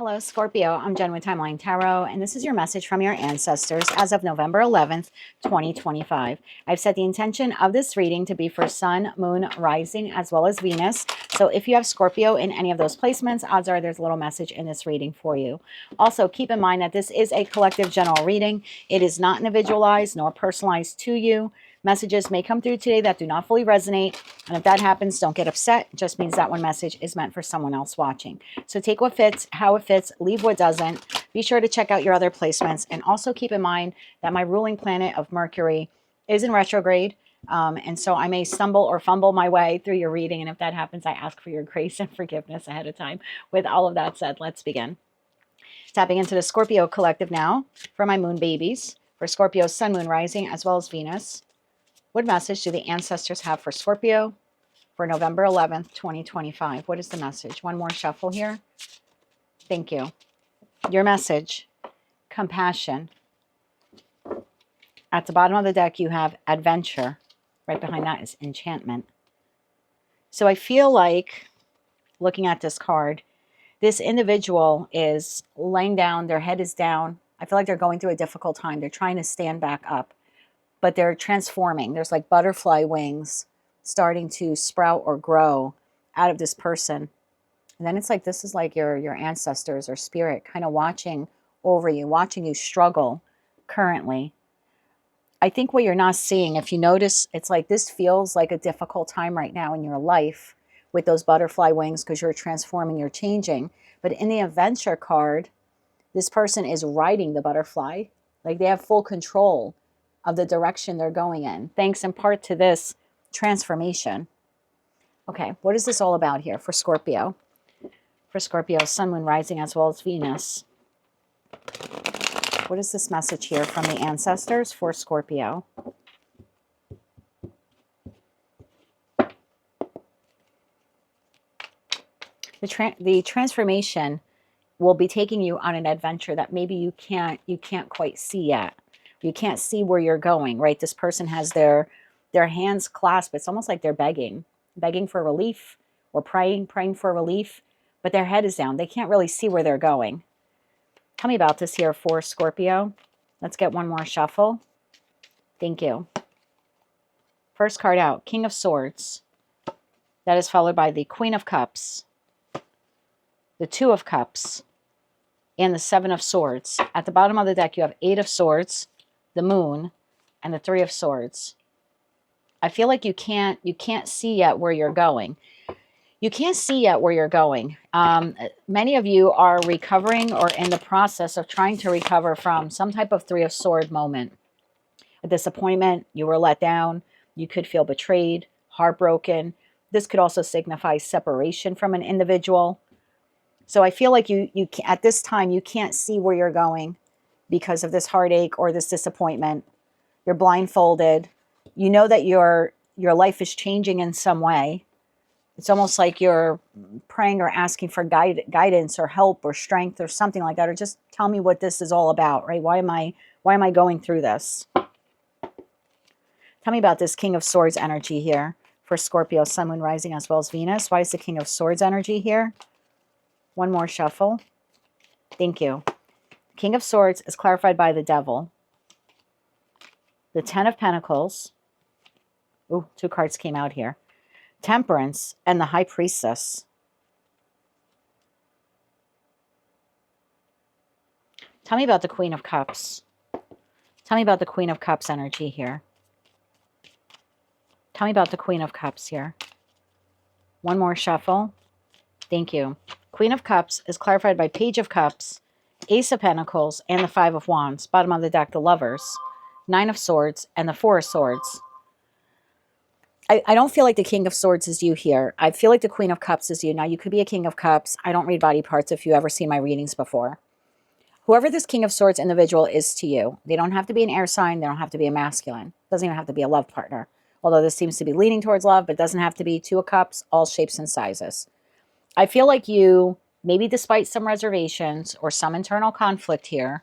Hello, Scorpio. I'm Jen with Timeline Tarot, and this is your message from your ancestors as of November 11th, 2025. I've set the intention of this reading to be for Sun, Moon, Rising, as well as Venus. So if you have Scorpio in any of those placements, odds are there's a little message in this reading for you. Also, keep in mind that this is a collective general reading. It is not individualized nor personalized to you. Messages may come through today that do not fully resonate. And if that happens, don't get upset. It just means that one message is meant for someone else watching. So take what fits, how it fits, leave what doesn't. Be sure to check out your other placements. And also keep in mind that my ruling planet of Mercury is in retrograde. And so I may stumble or fumble my way through your reading. And if that happens, I ask for your grace and forgiveness ahead of time. With all of that said, let's begin. Tapping into the Scorpio collective now for my moon babies. For Scorpio, Sun, Moon, Rising, as well as Venus. What message do the ancestors have for Scorpio for November 11th, 2025? What is the message? One more shuffle here. Thank you. Your message, compassion. At the bottom of the deck, you have adventure. Right behind that is enchantment. So I feel like, looking at this card, this individual is laying down, their head is down. I feel like they're going through a difficult time. They're trying to stand back up. But they're transforming. There's like butterfly wings starting to sprout or grow out of this person. And then it's like, this is like your ancestors or spirit kind of watching over you, watching you struggle currently. I think what you're not seeing, if you notice, it's like this feels like a difficult time right now in your life with those butterfly wings because you're transforming, you're changing. But in the adventure card, this person is riding the butterfly. Like they have full control of the direction they're going in, thanks in part to this transformation. Okay, what is this all about here for Scorpio? For Scorpio, Sun, Moon, Rising, as well as Venus. What is this message here from the ancestors for Scorpio? The transformation will be taking you on an adventure that maybe you can't quite see yet. You can't see where you're going, right? This person has their hands clasped. It's almost like they're begging for relief or praying for relief, but their head is down. They can't really see where they're going. Tell me about this here for Scorpio. Let's get one more shuffle. Thank you. First card out, King of Swords. That is followed by the Queen of Cups, the Two of Cups, and the Seven of Swords. At the bottom of the deck, you have Eight of Swords, the Moon, and the Three of Swords. I feel like you can't see yet where you're going. You can't see yet where you're going. Many of you are recovering or in the process of trying to recover from some type of Three of Sword moment. A disappointment, you were let down, you could feel betrayed, heartbroken. This could also signify separation from an individual. So I feel like you at this time, you can't see where you're going because of this heartache or this disappointment. You're blindfolded. You know that your life is changing in some way. It's almost like you're praying or asking for guidance or help or strength or something like that, or just tell me what this is all about, right? Why am I going through this? Tell me about this King of Swords energy here for Scorpio, Sun, Moon, Rising, as well as Venus. Why is the King of Swords energy here? One more shuffle. Thank you. King of Swords is clarified by the Devil, the Ten of Pentacles. Ooh, two cards came out here. Temperance and the High Priestess. Tell me about the Queen of Cups. Tell me about the Queen of Cups energy here. Tell me about the Queen of Cups here. One more shuffle. Thank you. Queen of Cups is clarified by Page of Cups, Ace of Pentacles, and the Five of Wands. Bottom of the deck, the Lovers, Nine of Swords, and the Four of Swords. I don't feel like the King of Swords is you here. I feel like the Queen of Cups is you. Now, you could be a King of Cups. I don't read body parts if you've ever seen my readings before. Whoever this King of Swords individual is to you, they don't have to be an air sign. They don't have to be a masculine. It doesn't even have to be a love partner. Although this seems to be leaning towards love, but doesn't have to be. Two of Cups, all shapes and sizes. I feel like you, maybe despite some reservations or some internal conflict here,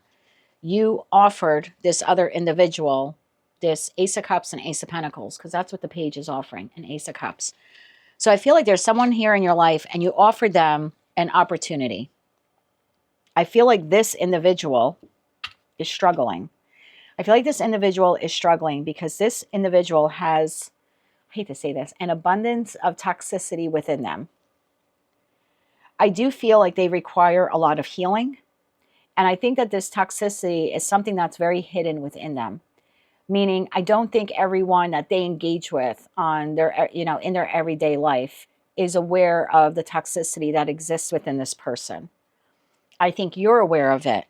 you offered this other individual this Ace of Cups and Ace of Pentacles, because that's what the page is offering, an Ace of Cups. So I feel like there's someone here in your life and you offered them an opportunity. I feel like this individual is struggling. I feel like this individual is struggling because this individual has, I hate to say this, an abundance of toxicity within them. I do feel like they require a lot of healing. And I think that this toxicity is something that's very hidden within them. Meaning, I don't think everyone that they engage with on their, in their everyday life is aware of the toxicity that exists within this person. I think you're aware of it.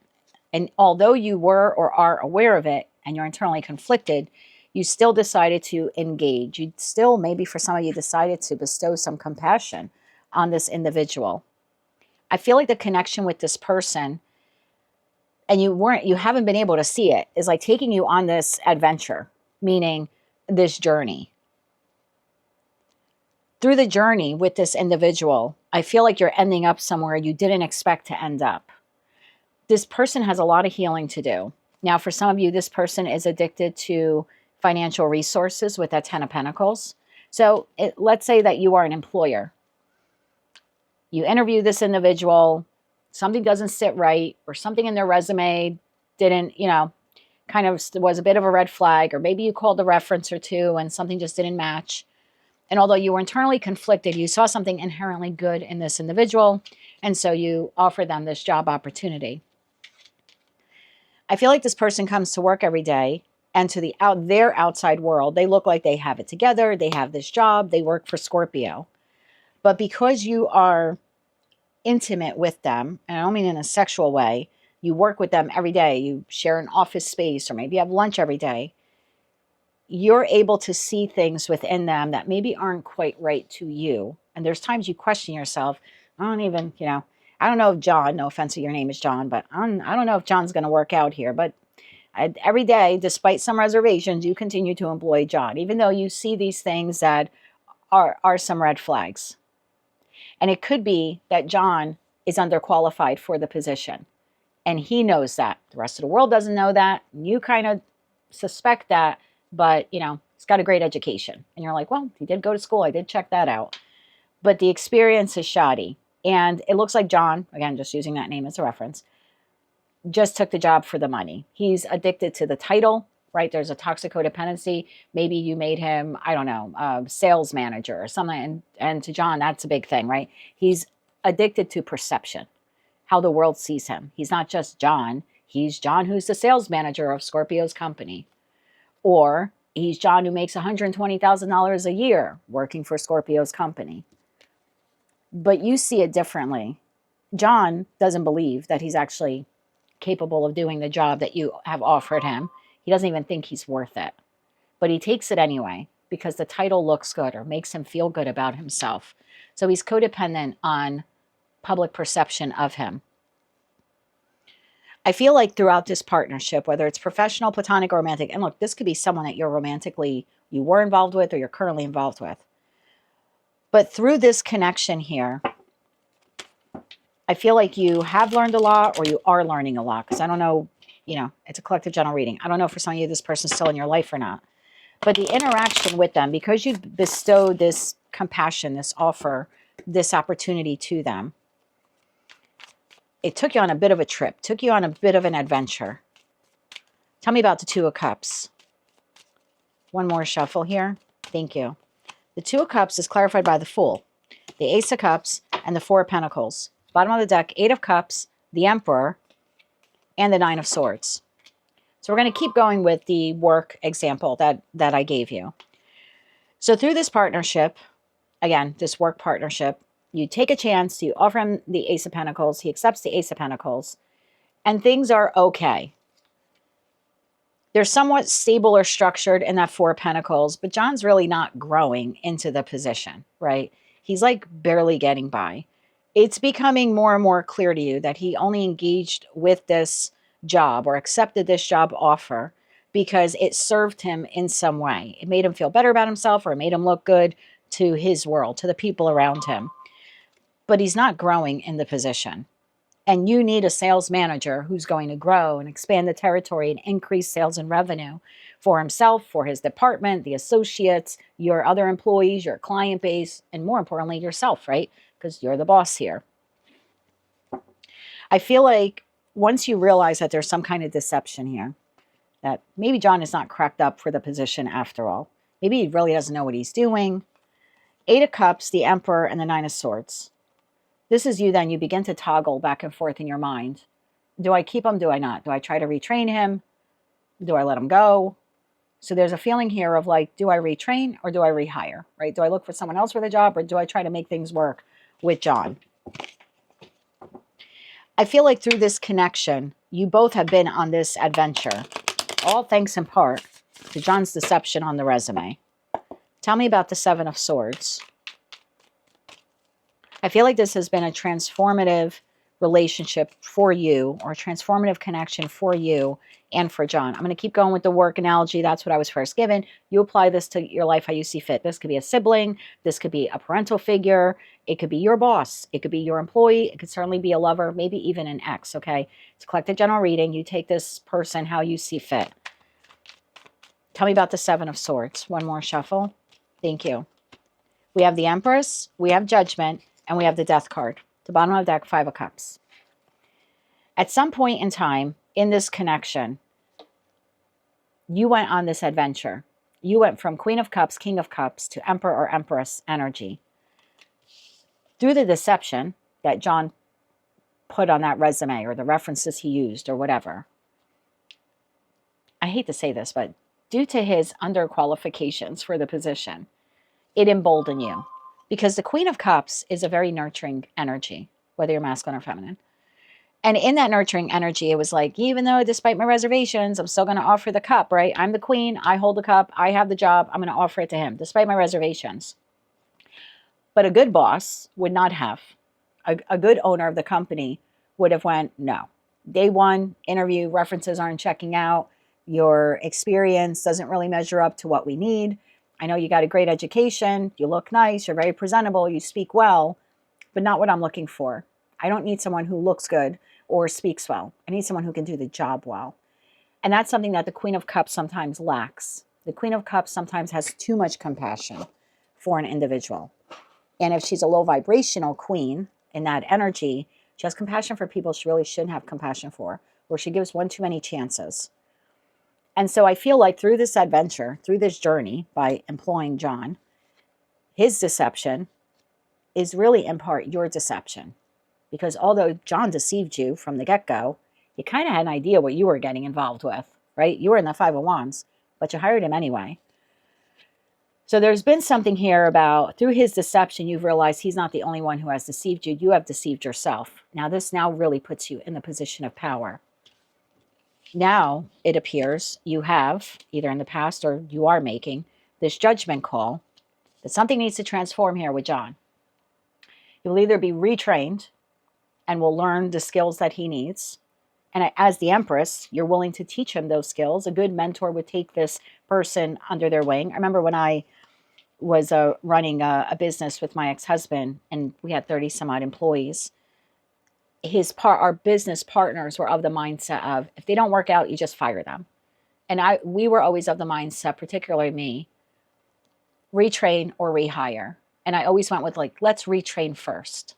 And although you were or are aware of it and you're internally conflicted, you still decided to engage. You still, maybe for some of you, decided to bestow some compassion on this individual. I feel like the connection with this person, and you haven't been able to see it, is like taking you on this adventure, meaning this journey. Through the journey with this individual, I feel like you're ending up somewhere you didn't expect to end up. This person has a lot of healing to do. Now, for some of you, this person is addicted to financial resources with that 10 of Pentacles. So let's say that you are an employer. You interview this individual, something doesn't sit right, or something in their resume didn't, kind of was a bit of a red flag, or maybe you called a reference or two and something just didn't match. And although you were internally conflicted, you saw something inherently good in this individual, and so you offer them this job opportunity. I feel like this person comes to work every day, and to their outside world, they look like they have it together, they have this job, they work for Scorpio. But because you are intimate with them, and I don't mean in a sexual way, you work with them every day, you share an office space, or maybe you have lunch every day, you're able to see things within them that maybe aren't quite right to you. And there's times you question yourself, I don't know if John, no offense if your name is John, but I don't know if John's going to work out here. But every day, despite some reservations, you continue to employ John, even though you see these things that are some red flags. And it could be that John is underqualified for the position. And he knows that. The rest of the world doesn't know that. You kind of suspect that, but, he's got a great education. And you're like, well, he did go to school. I did check that out. But the experience is shoddy. And it looks like John, again, just using that name as a reference, just took the job for the money. He's addicted to the title, right? There's a toxic codependency. Maybe you made him, I don't know, sales manager or something. And to John, that's a big thing, right? He's addicted to perception, how the world sees him. He's not just John. He's John who's the sales manager of Scorpio's company. Or he's John who makes $120,000 a year working for Scorpio's company. But you see it differently. John doesn't believe that he's actually capable of doing the job that you have offered him. He doesn't even think he's worth it. But he takes it anyway because the title looks good or makes him feel good about himself. So he's codependent on public perception of him. I feel like throughout this partnership, whether it's professional, platonic, or romantic, and look, this could be someone that you were involved with or you're currently involved with. But through this connection here, I feel like you have learned a lot or you are learning a lot. Because I don't know, it's a collective general reading. I don't know for some of you this person's still in your life or not. But the interaction with them, because you bestowed this compassion, this offer, this opportunity to them, it took you on a bit of a trip, took you on a bit of an adventure. Tell me about the Two of Cups. One more shuffle here. Thank you. The Two of Cups is clarified by the Fool, the Ace of Cups, and the Four of Pentacles. Bottom of the deck, Eight of Cups, the Emperor, and the Nine of Swords. So we're going to keep going with the work example that I gave you. So through this partnership, again, this work partnership, you take a chance, you offer him the Ace of Pentacles, he accepts the Ace of Pentacles, and things are okay. They're somewhat stable or structured in that Four of Pentacles, but John's really not growing into the position, right? He's like barely getting by. It's becoming more and more clear to you that he only engaged with this job or accepted this job offer because it served him in some way. It made him feel better about himself or it made him look good to his world, to the people around him. But he's not growing in the position. And you need a sales manager who's going to grow and expand the territory and increase sales and revenue for himself, for his department, the associates, your other employees, your client base, and more importantly, yourself, right? Because you're the boss here. I feel like once you realize that there's some kind of deception here, that maybe John is not cracked up for the position after all. Maybe he really doesn't know what he's doing. 8 of Cups, the Emperor, and the 9 of Swords. This is you then. You begin to toggle back and forth in your mind. Do I keep him? Do I not? Do I try to retrain him? Do I let him go? So there's a feeling here of like, do I retrain or do I rehire, right? Do I look for someone else for the job or do I try to make things work with John? I feel like through this connection, you both have been on this adventure, all thanks in part to John's deception on the resume. Tell me about the 7 of Swords. I feel like this has been a transformative relationship for you, or a transformative connection for you and for John. I'm going to keep going with the work analogy. That's what I was first given. You apply this to your life how you see fit. This could be a sibling. This could be a parental figure. It could be your boss. It could be your employee. It could certainly be a lover, maybe even an ex, okay? It's a collective general reading. You take this person how you see fit. Tell me about the 7 of Swords. One more shuffle. Thank you. We have the Empress, we have Judgment, and we have the Death card. The bottom of the deck, 5 of Cups. At some point in time in this connection, you went on this adventure. You went from Queen of Cups, King of Cups to Emperor or Empress energy. Through the deception that John put on that resume or the references he used or whatever. I hate to say this, but due to his underqualifications for the position, it emboldened you. Because the Queen of Cups is a very nurturing energy, whether you're masculine or feminine. And in that nurturing energy, it was like, even though despite my reservations, I'm still going to offer the cup, right? I'm the queen. I hold the cup. I have the job. I'm going to offer it to him, despite my reservations. But a good boss would not have. A good owner of the company would have went, no. Day one, interview, references aren't checking out. Your experience doesn't really measure up to what we need. I know you got a great education, you look nice, you're very presentable, you speak well, but not what I'm looking for. I don't need someone who looks good or speaks well. I need someone who can do the job well. And that's something that the Queen of Cups sometimes lacks. The Queen of Cups sometimes has too much compassion for an individual. And if she's a low vibrational queen in that energy, she has compassion for people she really shouldn't have compassion for, or she gives one too many chances. And so I feel like through this adventure, through this journey, by employing John, his deception is really in part your deception. Because although John deceived you from the get-go, you kind of had an idea what you were getting involved with, right? You were in the 5 of Wands, but you hired him anyway. So there's been something here about, through his deception, you've realized he's not the only one who has deceived you. You have deceived yourself. Now this now really puts you in the position of power. Now, it appears you have, either in the past or you are making, this judgment call that something needs to transform here with John. He will either be retrained and will learn the skills that he needs. And as the Empress, you're willing to teach him those skills. A good mentor would take this person under their wing. I remember when I was running a business with my ex-husband and we had 30 some odd employees. Our business partners were of the mindset of, if they don't work out, you just fire them. And we were always of the mindset, particularly me, retrain or rehire. And I always went with like, let's retrain first.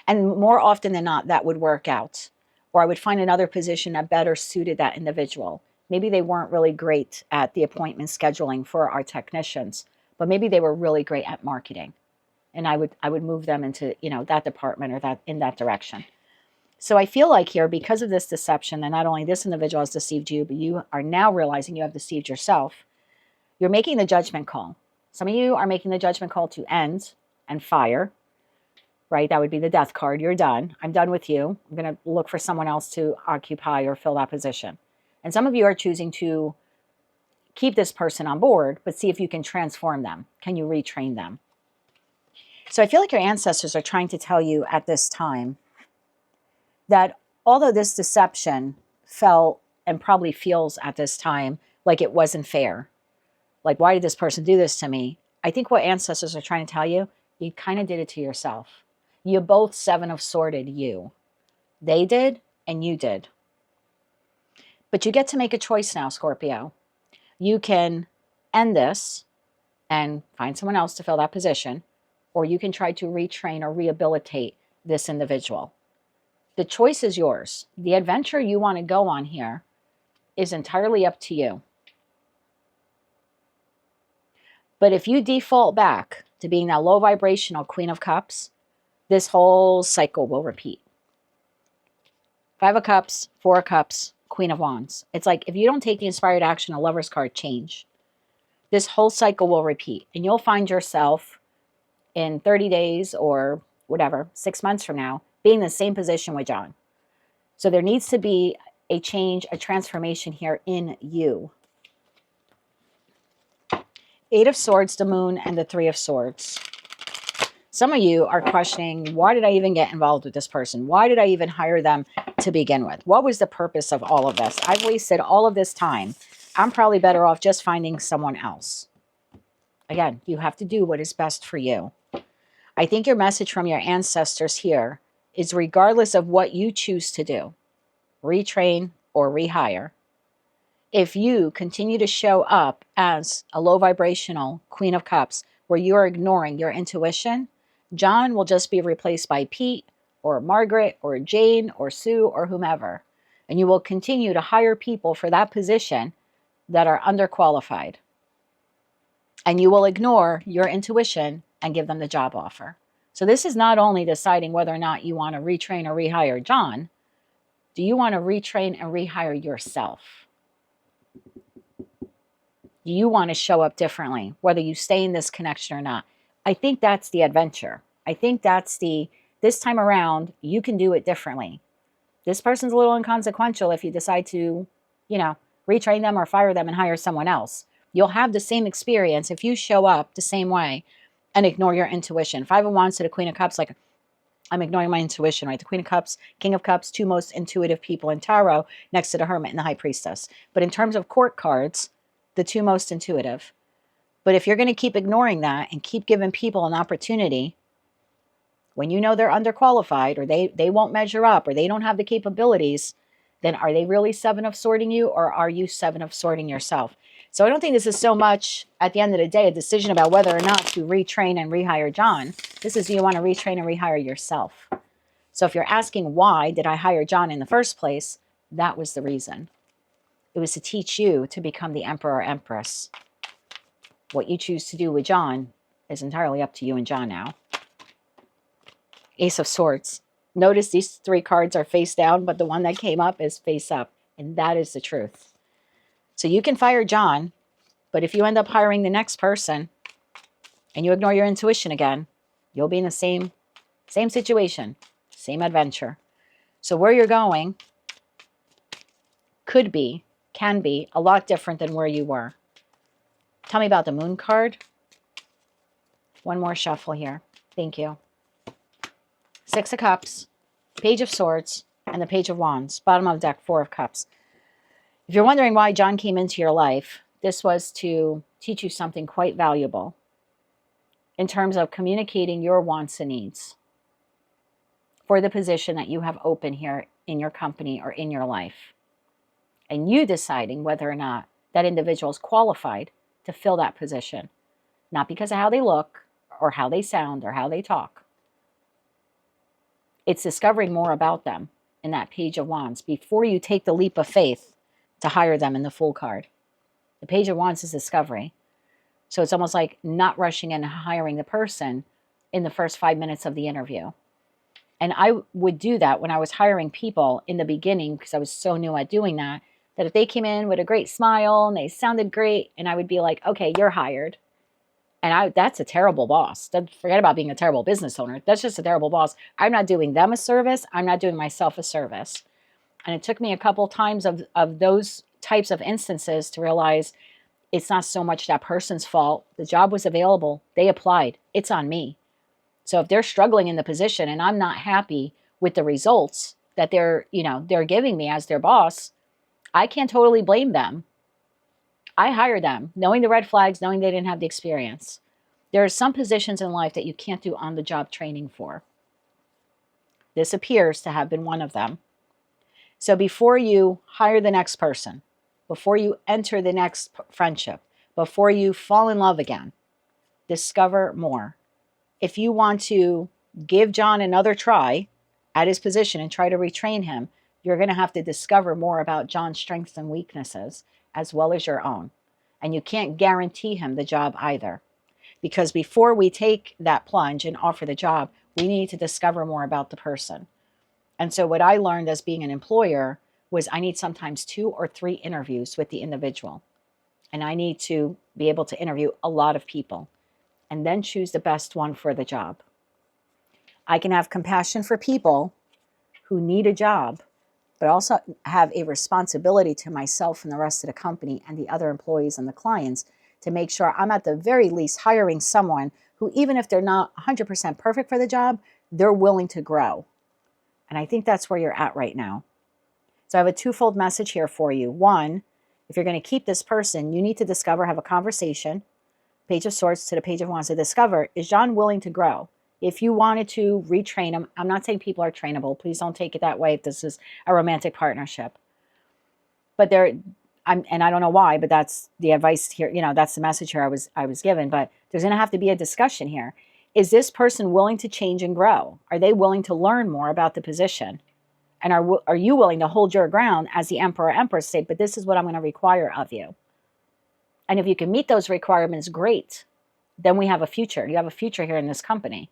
And more often than not, that would work out. Or I would find another position that better suited that individual. Maybe they weren't really great at the appointment scheduling for our technicians, but maybe they were really great at marketing. And I would move them into, that department or that in that direction. So I feel like here, because of this deception, that not only this individual has deceived you, but you are now realizing you have deceived yourself. You're making the judgment call. Some of you are making the judgment call to end and fire, right? That would be the Death card. You're done. I'm done with you. I'm going to look for someone else to occupy or fill that position. And some of you are choosing to keep this person on board, but see if you can transform them. Can you retrain them? So I feel like your ancestors are trying to tell you at this time that although this deception felt and probably feels at this time like it wasn't fair, like why did this person do this to me? I think what ancestors are trying to tell you, you kind of did it to yourself. You both 7 of Swords you. They did and you did. But you get to make a choice now, Scorpio. You can end this and find someone else to fill that position, or you can try to retrain or rehabilitate this individual. The choice is yours. The adventure you want to go on here is entirely up to you. But if you default back to being that low vibrational Queen of Cups, this whole cycle will repeat. 5 of Cups, 4 of Cups, Queen of Wands. It's like if you don't take the inspired action, a Lover's card, change. This whole cycle will repeat. And you'll find yourself in 30 days or whatever, 6 months from now, being in the same position with John. So there needs to be a change, a transformation here in you. 8 of Swords, the Moon, and the 3 of Swords. Some of you are questioning, why did I even get involved with this person? Why did I even hire them to begin with? What was the purpose of all of this? I've wasted all of this time. I'm probably better off just finding someone else. Again, you have to do what is best for you. I think your message from your ancestors here is regardless of what you choose to do, retrain or rehire, if you continue to show up as a low vibrational Queen of Cups where you are ignoring your intuition, John will just be replaced by Pete or Margaret or Jane or Sue or whomever. And you will continue to hire people for that position that are underqualified. And you will ignore your intuition and give them the job offer. So this is not only deciding whether or not you want to retrain or rehire John. Do you want to retrain and rehire yourself? Do you want to show up differently, whether you stay in this connection or not? I think that's the adventure. I think that's this time around, you can do it differently. This person's a little inconsequential if you decide to, retrain them or fire them and hire someone else. You'll have the same experience if you show up the same way and ignore your intuition. 5 of Wands to the Queen of Cups, like I'm ignoring my intuition, right? The Queen of Cups, King of Cups, 2 most intuitive people in tarot next to the Hermit and the High Priestess. But in terms of court cards, the 2 most intuitive. But if you're going to keep ignoring that and keep giving people an opportunity when you know they're underqualified or they won't measure up or they don't have the capabilities, then are they really 7 of sorting you or are you 7 of sorting yourself? So I don't think this is so much, at the end of the day, a decision about whether or not to retrain and rehire John. This is, do you want to retrain and rehire yourself? So if you're asking why did I hire John in the first place, that was the reason. It was to teach you to become the emperor or empress. What you choose to do with John is entirely up to you and John now. Ace of Swords. Notice these 3 cards are face down, but the one that came up is face up. And that is the truth. So you can fire John, but if you end up hiring the next person and you ignore your intuition again, you'll be in the same situation, same adventure. So where you're going can be a lot different than where you were. Tell me about the Moon card. One more shuffle here. Thank you. 6 of Cups, Page of Swords, and the Page of Wands. Bottom of the deck, 4 of Cups. If you're wondering why John came into your life, this was to teach you something quite valuable in terms of communicating your wants and needs for the position that you have open here in your company or in your life. And you deciding whether or not that individual is qualified to fill that position. Not because of how they look or how they sound or how they talk. It's discovering more about them in that Page of Wands before you take the leap of faith to hire them in the Fool card. The Page of Wands is discovery. So it's almost like not rushing in and hiring the person in the first 5 minutes of the interview. And I would do that when I was hiring people in the beginning because I was so new at doing that if they came in with a great smile and they sounded great, and I would be like, okay, you're hired. And that's a terrible boss. Forget about being a terrible business owner. That's just a terrible boss. I'm not doing them a service. I'm not doing myself a service. And it took me a couple times of those types of instances to realize it's not so much that person's fault. The job was available. They applied. It's on me. So if they're struggling in the position and I'm not happy with the results that they're giving me as their boss, I can't totally blame them. I hired them, knowing the red flags, knowing they didn't have the experience. There are some positions in life that you can't do on-the-job training for. This appears to have been one of them. So before you hire the next person, before you enter the next friendship, before you fall in love again, discover more. If you want to give John another try at his position and try to retrain him, you're going to have to discover more about John's strengths and weaknesses as well as your own. And you can't guarantee him the job either. Because before we take that plunge and offer the job, we need to discover more about the person. And so what I learned as being an employer was I need sometimes 2 or 3 interviews with the individual. And I need to be able to interview a lot of people and then choose the best one for the job. I can have compassion for people who need a job, but also have a responsibility to myself and the rest of the company and the other employees and the clients to make sure I'm at the very least hiring someone who, even if they're not 100% perfect for the job, they're willing to grow. And I think that's where you're at right now. So I have a twofold message here for you. One, if you're going to keep this person, you need to discover, have a conversation, Page of Swords to the Page of Wands, to discover, is John willing to grow? If you wanted to retrain him, I'm not saying people are trainable. Please don't take it that way if this is a romantic partnership. But and I don't know why, but that's the advice here. That's the message here I was given. But there's going to have to be a discussion here. Is this person willing to change and grow? Are they willing to learn more about the position? And are you willing to hold your ground as the Emperor or Empress, say, but this is what I'm going to require of you? And if you can meet those requirements, great. Then we have a future. You have a future here in this company.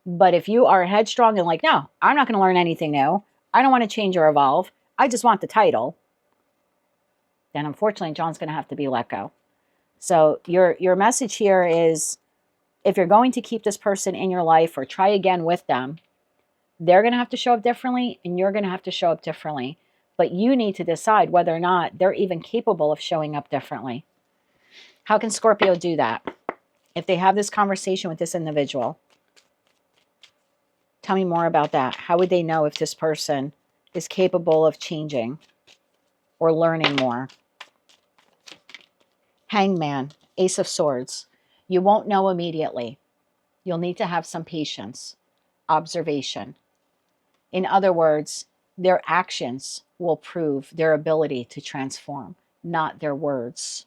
But if you are headstrong and like, no, I'm not going to learn anything new, I don't want to change or evolve, I just want the title, then unfortunately, John's going to have to be let go. So your message here is, if you're going to keep this person in your life or try again with them, they're going to have to show up differently and you're going to have to show up differently. But you need to decide whether or not they're even capable of showing up differently. How can Scorpio do that? If they have this conversation with this individual, tell me more about that. How would they know if this person is capable of changing or learning more? Hangman, Ace of Swords. You won't know immediately. You'll need to have some patience, observation. In other words, their actions will prove their ability to transform, not their words.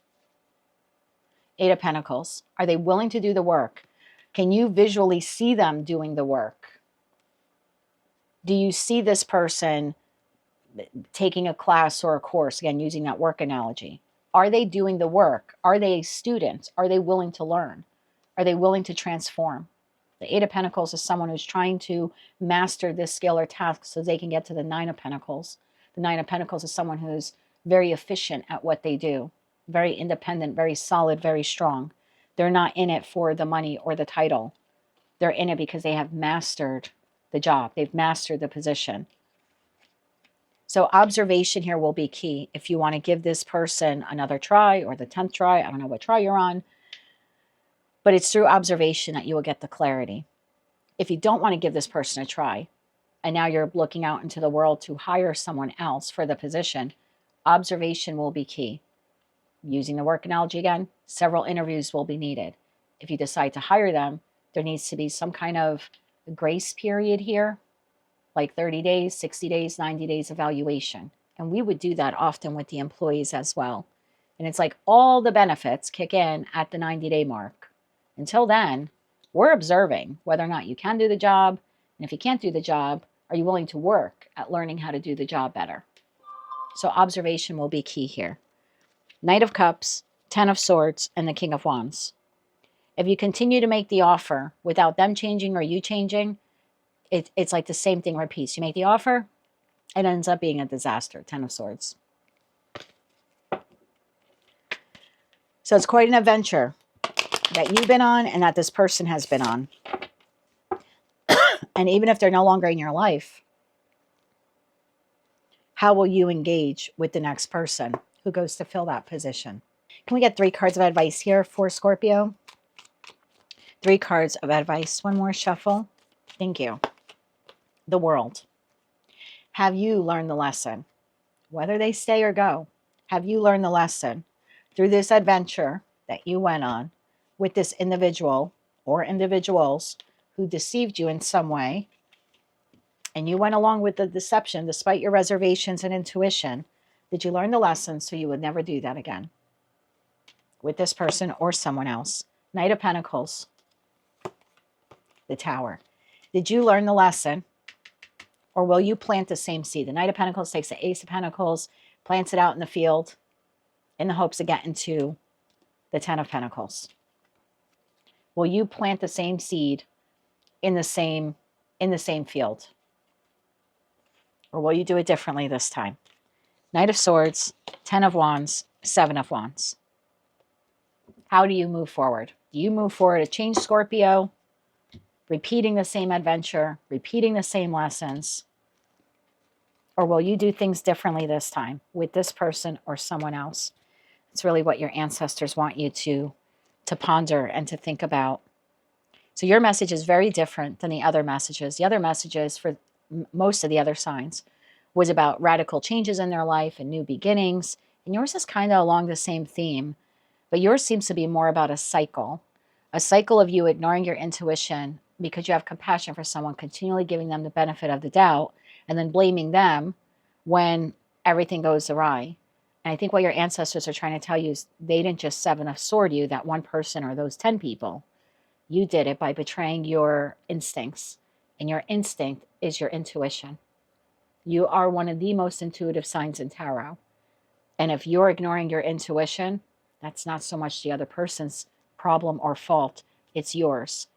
8 of Pentacles. Are they willing to do the work? Can you visually see them doing the work? Do you see this person taking a class or a course, again, using that work analogy? Are they doing the work? Are they a student? Are they willing to learn? Are they willing to transform? The 8 of Pentacles is someone who's trying to master this skill or task so they can get to the 9 of Pentacles. The 9 of Pentacles is someone who's very efficient at what they do, very independent, very solid, very strong. They're not in it for the money or the title. They're in it because they have mastered the job. They've mastered the position. So observation here will be key. If you want to give this person another try or the 10th try, I don't know what try you're on, but it's through observation that you will get the clarity. If you don't want to give this person a try, and now you're looking out into the world to hire someone else for the position, observation will be key. Using the work analogy again, several interviews will be needed. If you decide to hire them, there needs to be some kind of grace period here, like 30 days, 60 days, 90 days evaluation. And we would do that often with the employees as well. And it's like all the benefits kick in at the 90-day mark. Until then, we're observing whether or not you can do the job. And if you can't do the job, are you willing to work at learning how to do the job better? So observation will be key here. Knight of Cups, 10 of Swords, and the King of Wands. If you continue to make the offer without them changing or you changing, it's like the same thing repeats. You make the offer, it ends up being a disaster. 10 of Swords. So it's quite an adventure that you've been on and that this person has been on. And even if they're no longer in your life, how will you engage with the next person who goes to fill that position? Can we get 3 cards of advice here for Scorpio? 3 cards of advice. One more shuffle. Thank you. The World. Have you learned the lesson? Whether they stay or go, have you learned the lesson through this adventure that you went on with this individual or individuals who deceived you in some way, and you went along with the deception despite your reservations and intuition? Did you learn the lesson so you would never do that again with this person or someone else? Knight of Pentacles. The Tower. Did you learn the lesson Or will you plant the same seed? The Knight of Pentacles takes the Ace of Pentacles, plants it out in the field in the hopes of getting to the Ten of Pentacles. Will you plant the same seed in the same field? Or will you do it differently this time? Knight of Swords, Ten of Wands, Seven of Wands. How do you move forward? Do you move forward to change, Scorpio, repeating the same adventure, repeating the same lessons? Or will you do things differently this time with this person or someone else? It's really what your ancestors want you to ponder and to think about. So your message is very different than the other messages. The other messages for most of the other signs was about radical changes in their life and new beginnings. And yours is kind of along the same theme, but yours seems to be more about a cycle of you ignoring your intuition because you have compassion for someone, continually giving them the benefit of the doubt, and then blaming them when everything goes awry. And I think what your ancestors are trying to tell you is they didn't just Seven of Sword you, that one person or those 10 people. You did it by betraying your instincts. And your instinct is your intuition. You are one of the most intuitive signs in tarot. And if you're ignoring your intuition, that's not so much the other person's problem or fault. It's yours.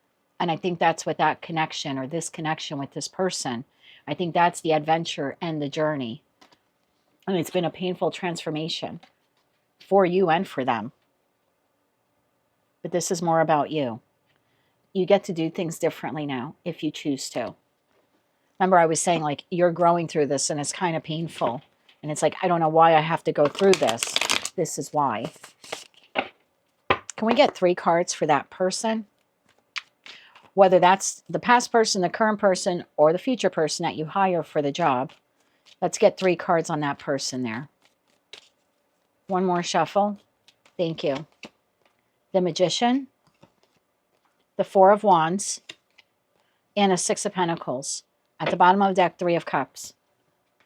And I think that's what that connection or this connection with this person, I think that's the adventure and the journey. And it's been a painful transformation for you and for them. But this is more about you. You get to do things differently now if you choose to. Remember, I was saying, like, you're growing through this and it's kind of painful. And it's like, I don't know why I have to go through this. This is why. Can we get 3 cards for that person? Whether that's the past person, the current person, or the future person that you hire for the job. Let's get 3 cards on that person there. One more shuffle. Thank you. The Magician, the Four of Wands, and a Six of Pentacles. At the bottom of the deck, 3 of Cups,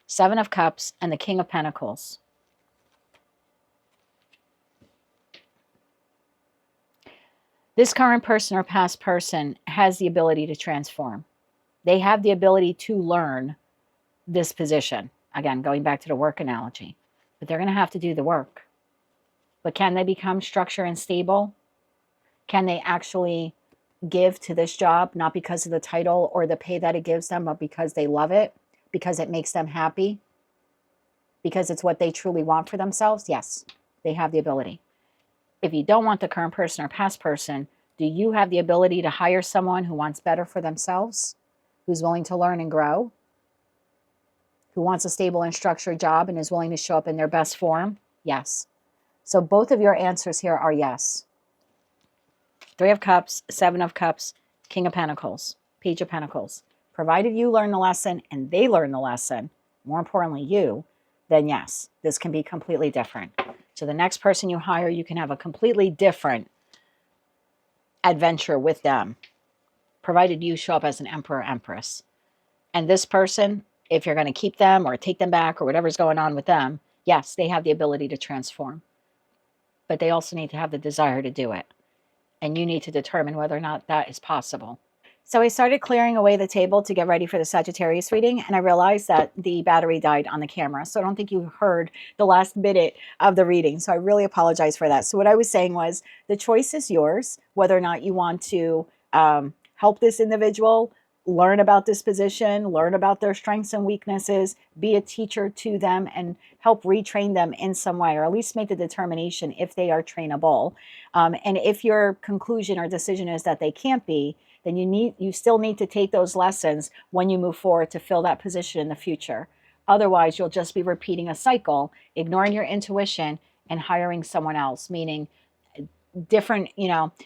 7 of Cups, and the King of Pentacles. This current person or past person has the ability to transform. They have the ability to learn this position. Again, going back to the work analogy. But they're going to have to do the work. But can they become structured and stable? Can they actually give to this job, not because of the title or the pay that it gives them, but because they love it, because it makes them happy, because it's what they truly want for themselves? Yes, they have the ability. If you don't want the current person or past person, do you have the ability to hire someone who wants better for themselves, who's willing to learn and grow, who wants a stable and structured job and is willing to show up in their best form? Yes. So both of your answers here are yes. 3 of Cups, 7 of Cups, King of Pentacles, Page of Pentacles. Provided you learn the lesson and they learn the lesson, more importantly you, then yes, this can be completely different. So the next person you hire, you can have a completely different adventure with them, provided you show up as an emperor or empress. And this person, if you're going to keep them or take them back or whatever's going on with them, yes, they have the ability to transform. But they also need to have the desire to do it. And you need to determine whether or not that is possible. So I started clearing away the table to get ready for the Sagittarius reading, and I realized that the battery died on the camera. So I don't think you heard the last minute of the reading. So I really apologize for that. So what I was saying was the choice is yours, whether or not you want to help this individual, learn about this position, learn about their strengths and weaknesses, be a teacher to them and help retrain them in some way, or at least make the determination if they are trainable. And if your conclusion or decision is that they can't be, then you still need to take those lessons when you move forward to fill that position in the future. Otherwise, you'll just be repeating a cycle, ignoring your intuition and hiring someone else, meaning different,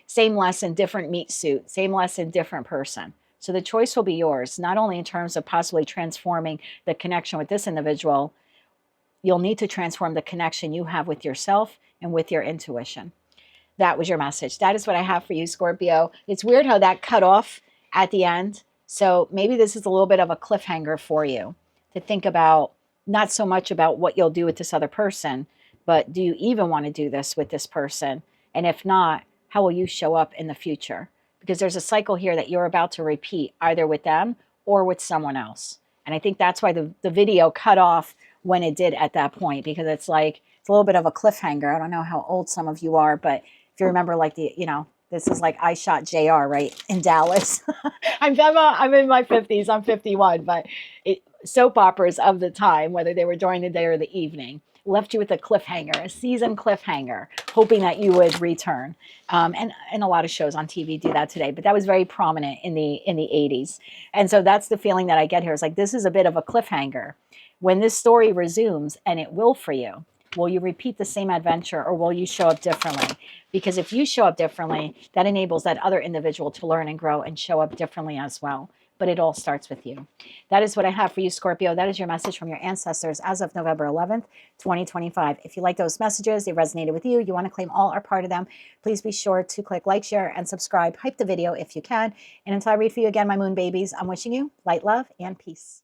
same lesson, different meat suit, same lesson, different person. So the choice will be yours, not only in terms of possibly transforming the connection with this individual, you'll need to transform the connection you have with yourself and with your intuition. That was your message. That is what I have for you, Scorpio. It's weird how that cut off at the end. So maybe this is a little bit of a cliffhanger for you to think about, not so much about what you'll do with this other person, but do you even want to do this with this person? And if not, how will you show up in the future? Because there's a cycle here that you're about to repeat, either with them or with someone else. And I think that's why the video cut off when it did at that point, because it's like, it's a little bit of a cliffhanger. I don't know how old some of you are, but if you remember, like, this is like I Shot JR, right, in Dallas. I'm in my 50s. I'm 51, but soap operas of the time, whether they were during the day or the evening, left you with a cliffhanger, a season cliffhanger, hoping that you would return. And a lot of shows on TV do that today, but that was very prominent in the 80s. And so that's the feeling that I get here. It's like, this is a bit of a cliffhanger. When this story resumes, and it will for you, will you repeat the same adventure, or will you show up differently? Because if you show up differently, that enables that other individual to learn and grow and show up differently as well. But it all starts with you. That is what I have for you, Scorpio. That is your message from your ancestors as of November 11th, 2025. If you like those messages, they resonated with you, you want to claim all or part of them, please be sure to click like, share, and subscribe. Hype the video if you can. And until I read for you again, my moon babies, I'm wishing you light, love, and peace.